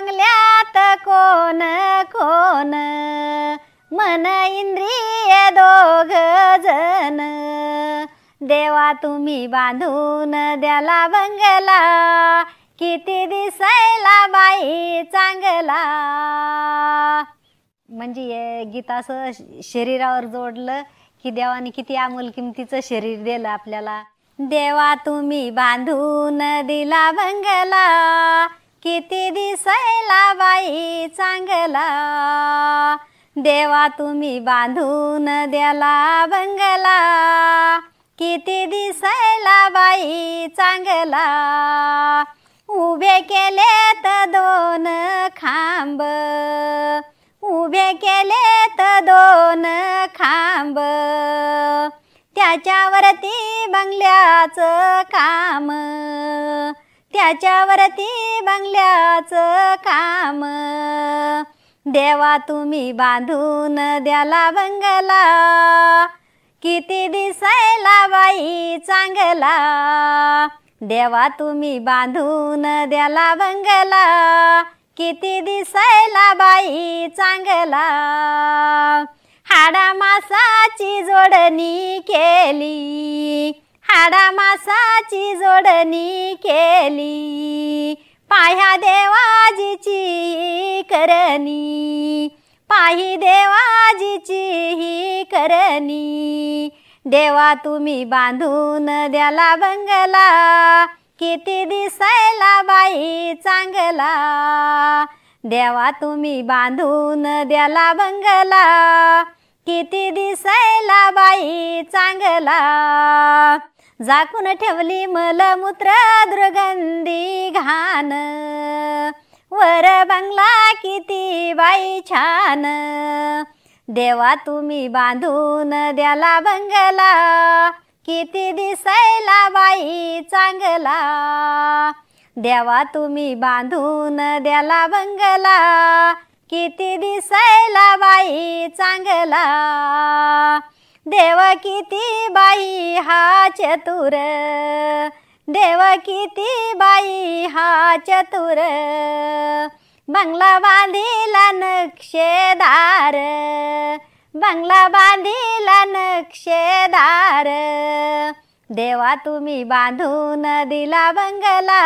बंगल्यात कोण कोण, मन इंद्रिय दोघ जण, देवा तुम्ही बांधून द्याला बंगला, किती दिसायला बाई चांगला. म्हणजे हे गीत असं शरीरावर जोडलं की देवाने किती अमोल किमतीचं शरीर दिलं आपल्याला. देवा तुम्ही बांधून दिला बंगला, किती दिसायला बाई चांगला, देवा तुम्ही बांधून द्याला बंगला, किती दिसायला बाई चांगला. उभे केलेत दोन खांब, उभे केलेत दोन खांब, त्याच्यावरती बंगल्याचं काम, त्याच्यावरती बंगल्याचं काम, देवा तुम्ही बांधून द्याला बंगला, किती दिसायला बाई चांगला, देवा तुम्ही बांधून द्याला बंगला, किती दिसायला बाई चांगला. हाडा मासाची जोडणी केली, हाडा मासाची जोडणी केली, पाह्या देवाजीची करणी, पाही देवाजीची ही करणी, देवा तुम्ही बांधून द्याला बंगला, किती दिसायला बाई चांगला, देवा तुम्ही बांधून द्याला बंगला, किती दिसायला बाई चांगला. झाकून ठेवली मलमूत्र दुर्गंधी घाण, वर बंगला किती बाई छान, देवा तुम्ही बांधून द्याला बंगला, किती दिसायला बाई चांगला, देवा तुम्ही बांधून द्याला बंगला, किती दिसायला बाई चांगला. देव किती बाई हा चतुर, देव किती बाई हा चतुर, बंगला बांधिला नक्षेदार, बंगला बांधिला नक्षेदार, देवा तुम्ही बांधून दिला बंगला,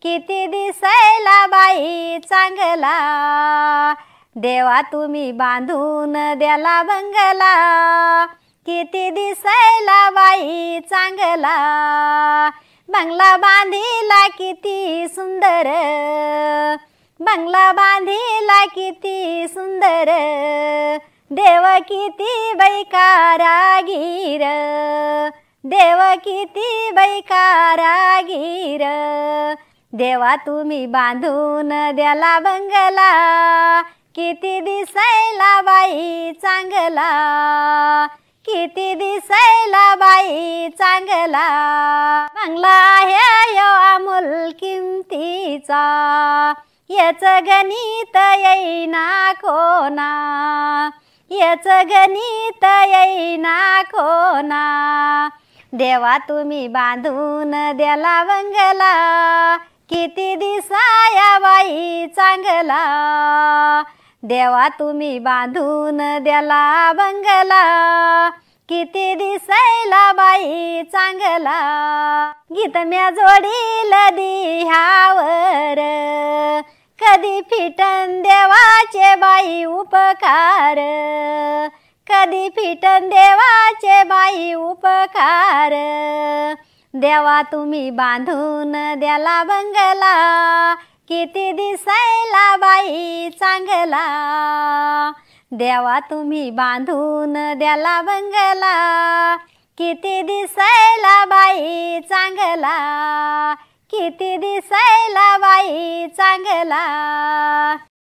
किती दिसायला बाई चांगला, देवा तुम्ही बांधून द्याला बंगला, किती दिसायला बाई चांगला. बंगला बांधिला किती सुंदर, बंगला बांधिला किती सुंदर, देव किती बाई कारागीर, देव किती बाई कारागीर, देवा तुम्ही बांधून द्याला बंगला, किती दिसायला बाई चांगला, किती दिसायला बाई चांगला. बंगला आहे यो अमोल किमतीचा, याच गणित येईना कोणा, याच गणित येईना कोणा, देवा तुम्ही बांधून द्याला बंगला, किती दिसाया बाई चांगला, देवा तुम्ही बांधून द्याला बंगला, किती दिसायला बाई चांगला. गीत म्या जोडील दिह्यावर, कधी फिटन देवाचे बाई उपकार, कधी फिटन देवाचे बाई उपकार, देवा तुम्ही बांधून द्याला बंगला, किती दिसायला बाई चांगला, देवा तुम्ही बांधून द्याला बंगला, किती दिसायला बाई चांगला, किती दिसायला बाई चांगला.